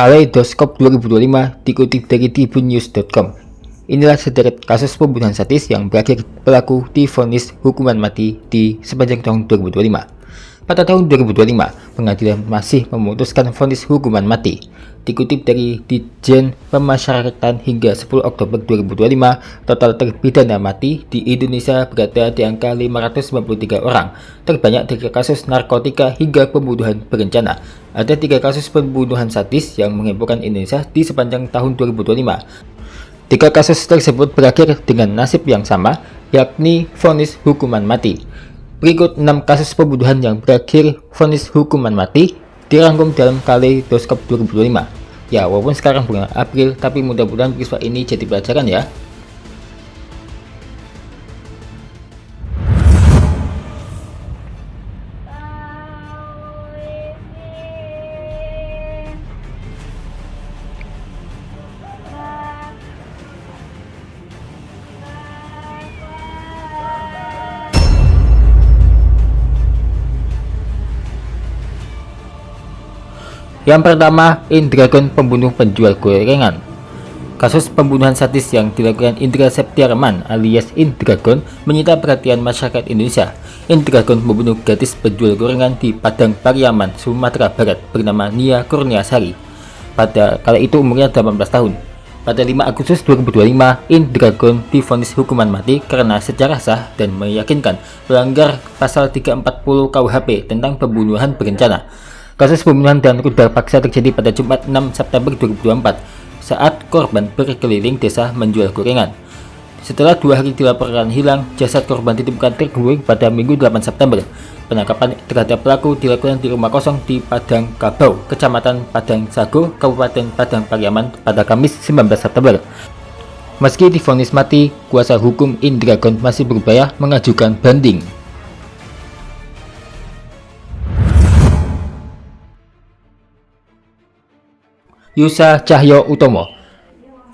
Kaleidoskop 2025 dikutip dari tribunnews.com. Inilah sederet kasus pembunuhan sadis yang berakhir pelaku divonis hukuman mati di sepanjang tahun 2025. Pada tahun 2025, pengadilan masih memutuskan vonis hukuman mati. Dikutip dari Ditjen Pemasyarakatan hingga 10 Oktober 2025, total terpidana mati di Indonesia berada di angka 593 orang, terbanyak dari kasus narkotika hingga pembunuhan berencana. Ada 3 kasus pembunuhan sadis yang menghebohkan Indonesia di sepanjang tahun 2025. 3 kasus tersebut berakhir dengan nasib yang sama, yakni vonis hukuman mati. Berikut 6 kasus pembunuhan yang berakhir vonis hukuman mati dirangkum dalam Kaleidoskop 2025. Ya, walaupun sekarang bulan April, tapi mudah-mudahan peristiwa ini jadi pelajaran ya. Yang pertama, Indragon, pembunuh penjual gorengan. Kasus pembunuhan sadis yang dilakukan Indra Septiarman alias Indragon menyita perhatian masyarakat Indonesia. Indragon membunuh gadis penjual gorengan di Padang Pariaman, Sumatera Barat bernama Nia Kurniasari. Pada kala itu umurnya 18 tahun. Pada 5 Agustus 2025, Indragon divonis hukuman mati karena secara sah dan meyakinkan melanggar pasal 340 KUHP tentang pembunuhan berencana. Kasus pembunuhan dan rudal paksa terjadi pada Jumat 6 September 2024 saat korban berkeliling desa menjual gorengan. Setelah 2 hari dilaporkan hilang, jasad korban ditemukan terguling pada Minggu 8 September. Penangkapan terhadap pelaku dilakukan di rumah kosong di Padang Kabau, Kecamatan Padang Sago, Kabupaten Padang Pariaman pada Kamis 19 September. Meski divonis mati, kuasa hukum Indragon masih berupaya mengajukan banding. Yusa Cahyo Utomo,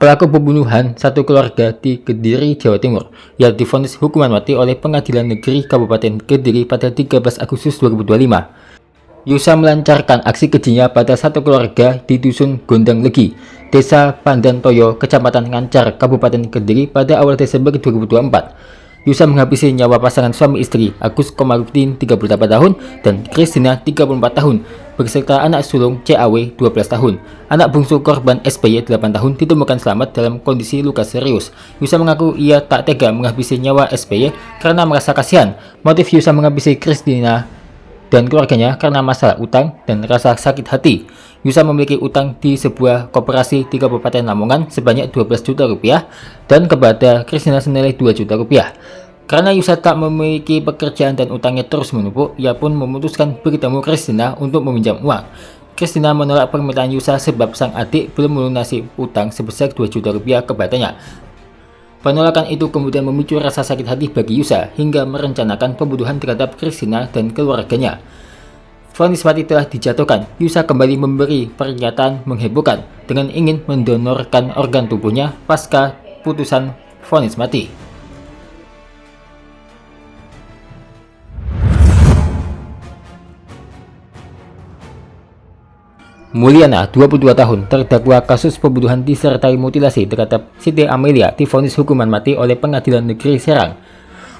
pelaku pembunuhan satu keluarga di Kediri, Jawa Timur, yang divonis hukuman mati oleh Pengadilan Negeri Kabupaten Kediri pada 13 Agustus 2025. Yusa melancarkan aksi kejinya pada satu keluarga di Dusun Gondang Legi, Desa Pandantoyo, Kecamatan Ngancar, Kabupaten Kediri pada awal Desember 2024. Yusa menghabisi nyawa pasangan suami istri Agus Komarudin 38 tahun dan Kristina 34 tahun beserta anak sulung CAW 12 tahun. Anak bungsu korban SBY 8 tahun ditemukan selamat dalam kondisi luka serius. Yusa mengaku ia tak tega menghabisi nyawa SBY karena merasa kasihan. Motif Yusa menghabisi Kristina dan keluarganya karena masalah utang dan rasa sakit hati. Yusa memiliki utang di sebuah koperasi di Kabupaten Lamongan sebanyak 12 juta rupiah dan kepada Kristina senilai 2 juta rupiah. Karena Yusa tak memiliki pekerjaan dan utangnya terus menumpuk, ia pun memutuskan bertemu Kristina untuk meminjam uang. Kristina menolak permintaan Yusa sebab sang adik belum melunasi utang sebesar 2 juta rupiah kepadanya. Penolakan itu kemudian memicu rasa sakit hati bagi Yusa hingga merencanakan pembunuhan terhadap Kristina dan keluarganya. Vonis mati telah dijatuhkan. Yusa kembali memberi pernyataan menghebohkan dengan ingin mendonorkan organ tubuhnya pasca putusan vonis mati. Mulyana, 22 tahun, terdakwa kasus pembunuhan disertai mutilasi terhadap Siti Amelia divonis hukuman mati oleh Pengadilan Negeri Serang.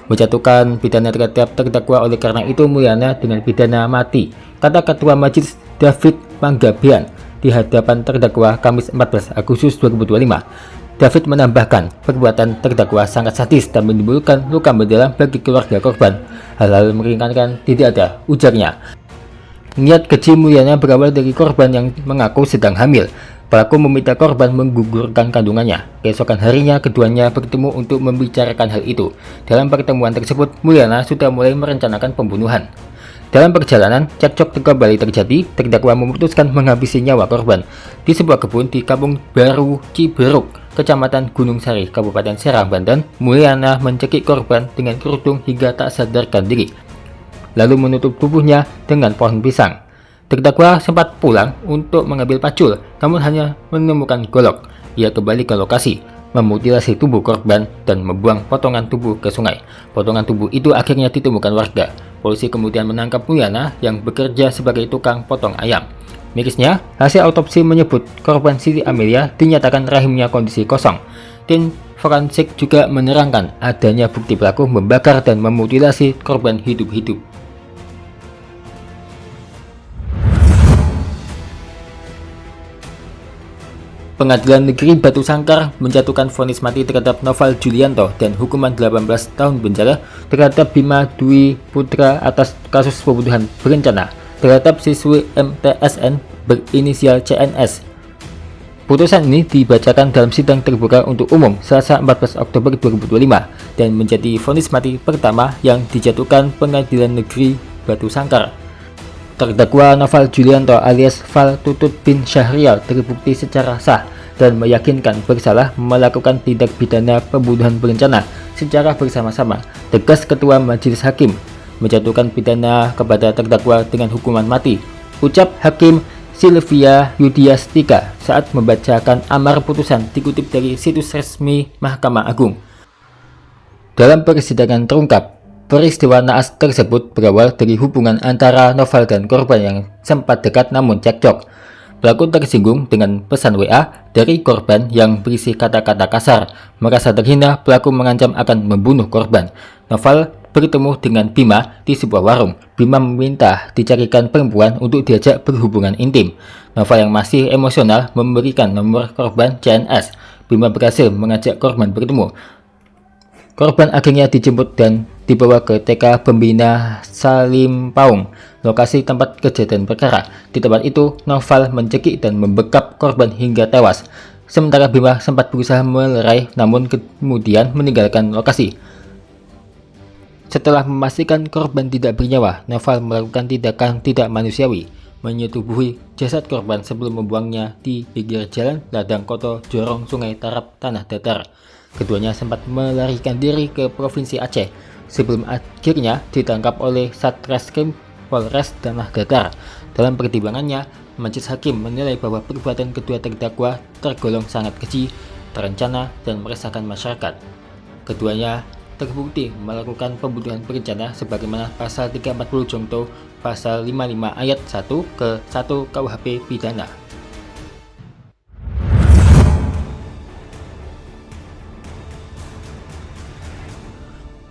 Menjatuhkan pidana terhadap terdakwa oleh karena itu Mulyana dengan pidana mati, kata Ketua Majelis David Panggabean di hadapan terdakwa Kamis 14 Agustus 2025. David menambahkan perbuatan terdakwa sangat sadis dan menimbulkan luka mendalam bagi keluarga korban. Hal-hal meringankan tidak ada, ujarnya. Niat keji Mulyana berawal dari korban yang mengaku sedang hamil. Pelaku meminta korban menggugurkan kandungannya. Keesokan harinya keduanya bertemu untuk membicarakan hal itu. Dalam pertemuan tersebut, Mulyana sudah mulai merencanakan pembunuhan. Dalam perjalanan, cekcok kembali terjadi. Terdakwa memutuskan menghabisi nyawa korban di sebuah kebun di Kampung Baru Ciberuk, Kecamatan Gunung Sari, Kabupaten Serang, Banten. Mulyana mencekik korban dengan kerudung hingga tak sadarkan diri, lalu menutup tubuhnya dengan pohon pisang. Terdakwa sempat pulang untuk mengambil pacul, namun hanya menemukan golok. Ia kembali ke lokasi, memutilasi tubuh korban, dan membuang potongan tubuh ke sungai. Potongan tubuh itu akhirnya ditemukan warga. Polisi kemudian menangkap Mulyana yang bekerja sebagai tukang potong ayam. Mirisnya, hasil autopsi menyebut korban Siti Amelia dinyatakan rahimnya kondisi kosong. Tim forensik juga menerangkan adanya bukti pelaku membakar dan memutilasi korban hidup-hidup. Pengadilan Negeri Batu Sangkar menjatuhkan vonis mati terhadap Noval Julianto dan hukuman 18 tahun penjara terhadap Bima Dwi Putra atas kasus pembunuhan berencana terhadap siswi MTSN berinisial CNS. Putusan ini dibacakan dalam sidang terbuka untuk umum Selasa 14 Oktober 2025 dan menjadi vonis mati pertama yang dijatuhkan Pengadilan Negeri Batu Sangkar. Terdakwa Noval Julianto alias Val Tutut bin Syahrial terbukti secara sah dan meyakinkan bersalah melakukan tindak pidana pembunuhan berencana secara bersama-sama. Tegas Ketua Majelis Hakim menjatuhkan pidana kepada terdakwa dengan hukuman mati, ucap Hakim Sylvia Yudiastika saat membacakan amar putusan, dikutip dari situs resmi Mahkamah Agung. Dalam persidangan terungkap, peristiwa naas tersebut berawal dari hubungan antara Noval dan korban yang sempat dekat namun cekcok. Pelaku tersinggung dengan pesan WA dari korban yang berisi kata-kata kasar. Merasa terhina, pelaku mengancam akan membunuh korban. Noval bertemu dengan Bima di sebuah warung. Bima meminta dicarikan perempuan untuk diajak berhubungan intim. Noval yang masih emosional memberikan nomor korban CNS. Bima berhasil mengajak korban bertemu. Korban akhirnya dijemput dan dibawa ke TK Pembina Salim Paung, lokasi tempat kejadian perkara. Di tempat itu, Noval mencekik dan membekap korban hingga tewas. Sementara Bima sempat berusaha melerai namun kemudian meninggalkan lokasi. Setelah memastikan korban tidak bernyawa, Noval melakukan tindakan tidak manusiawi, menyetubuhi jasad korban sebelum membuangnya di pinggir jalan Ladang Koto Jorong Sungai Tarap Tanah Datar. Keduanya sempat melarikan diri ke Provinsi Aceh sebelum akhirnya ditangkap oleh Satreskrim Polres Tanah Datar. Dalam pertimbangannya, Majelis Hakim menilai bahwa perbuatan kedua terdakwa tergolong sangat keji, terencana, dan meresahkan masyarakat. Keduanya terbukti melakukan pembunuhan berencana sebagaimana pasal 340 Jongto pasal 55 ayat 1 ke 1 KUHP pidana.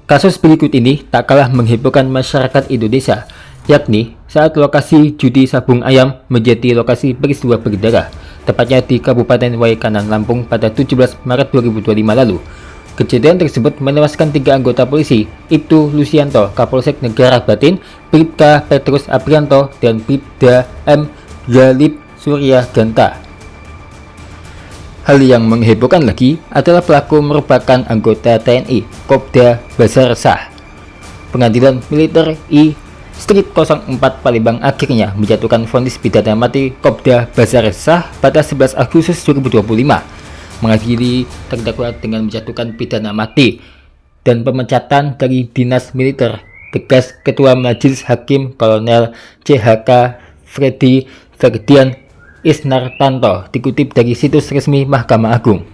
Kasus berikut ini tak kalah menghebohkan masyarakat Indonesia, yakni saat lokasi judi sabung ayam menjadi lokasi peristiwa berdarah, tepatnya di Kabupaten Waikanan, Lampung pada 17 Maret 2025 lalu. Kejadian tersebut menewaskan 3 anggota polisi, Ibtu Lusianto, Kapolsek Negara Batin, Bribka Petrus Aprianto, dan Bribda M. Galib Surya Ganta. Hal yang menghebohkan lagi adalah pelaku merupakan anggota TNI, Kopda Basarsah. Pengadilan Militer I Street 04 Palembang akhirnya menjatuhkan vonis pidana mati Kopda Basarsah pada 11 Agustus 2025, mengakhiri terdakwa dengan menjatuhkan pidana mati dan pemecatan dari dinas militer. Tegas Ketua Majelis Hakim Kolonel CHK Freddy Ferdian Isnartanto, dikutip dari situs resmi Mahkamah Agung.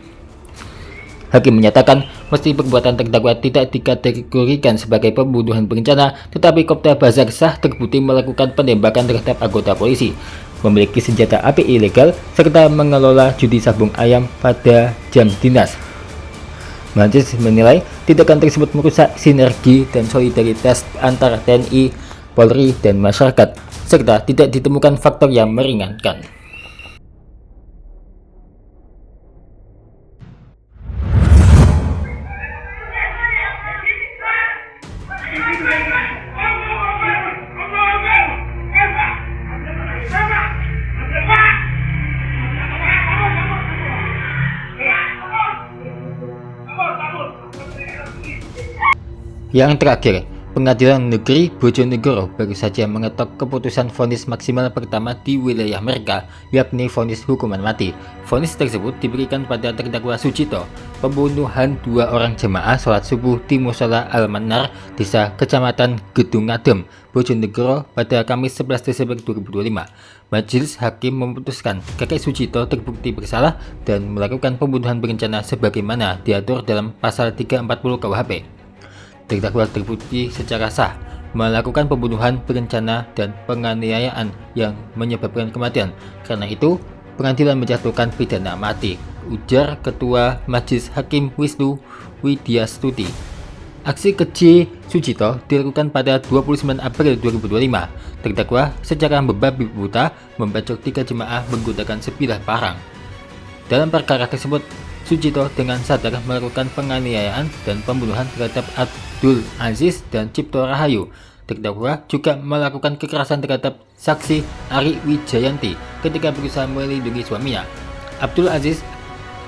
Hakim menyatakan meski perbuatan terdakwa tidak dikategorikan sebagai pembunuhan berencana, tetapi Kopda Basarsah terbukti melakukan penembakan terhadap anggota polisi, memiliki senjata api ilegal, serta mengelola judi sabung ayam pada jam dinas. Majelis menilai tindakan tersebut merusak sinergi dan solidaritas antara TNI, Polri, dan masyarakat, serta tidak ditemukan faktor yang meringankan. Yang terakhir, Pengadilan Negeri Bojonegoro baru saja mengetok keputusan vonis maksimal pertama di wilayah mereka, yakni vonis hukuman mati. Vonis tersebut diberikan pada terdakwa Sucito, pembunuhan 2 orang jemaah sholat subuh di Musola Al-Manar, Desa Kecamatan Gedung Ngadem, Bojonegoro pada Kamis 11 Desember 2025. Majelis Hakim memutuskan kakek Sucito terbukti bersalah dan melakukan pembunuhan berencana sebagaimana diatur dalam pasal 340 KUHP. Terdakwa terbukti secara sah melakukan pembunuhan berencana dan penganiayaan yang menyebabkan kematian. Karena itu, pengadilan menjatuhkan pidana mati, ujar Ketua Majelis Hakim Wisnu Widyastuti. Aksi keji Sujito dilakukan pada 29 April 2025. Terdakwa secara membabi buta membacok 3 jemaah menggunakan sebilah parang. Dalam perkara tersebut, Sujito dengan sadar melakukan penganiayaan dan pembunuhan terhadap Abdul Aziz dan Cipto Rahayu. Terdakwa juga melakukan kekerasan terhadap saksi Ari Wijayanti ketika berusaha melindungi suaminya, Abdul Aziz.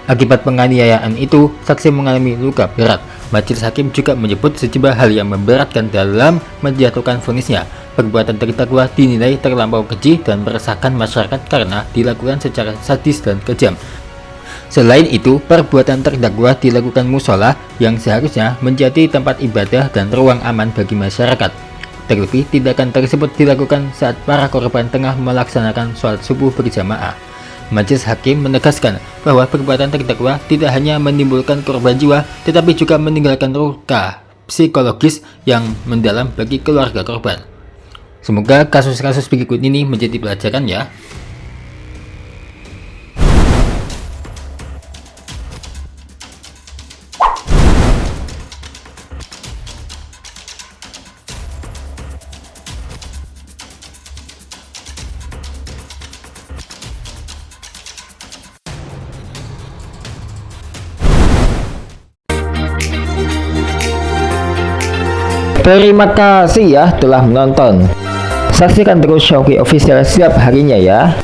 Akibat penganiayaan itu, saksi mengalami luka berat. Majelis hakim juga menyebut sejumlah hal yang memberatkan dalam menjatuhkan vonisnya. Perbuatan terdakwa dinilai terlampau keji dan meresahkan masyarakat karena dilakukan secara sadis dan kejam. Selain itu, perbuatan terdakwa dilakukan musola yang seharusnya menjadi tempat ibadah dan ruang aman bagi masyarakat. Terlebih, tindakan tersebut dilakukan saat para korban tengah melaksanakan sholat subuh berjamaah. Majelis hakim menegaskan bahwa perbuatan terdakwa tidak hanya menimbulkan korban jiwa, tetapi juga meninggalkan luka psikologis yang mendalam bagi keluarga korban. Semoga kasus-kasus berikut ini menjadi pelajaran ya. Terima kasih ya telah menonton. Saksikan terus Showki Official setiap harinya ya.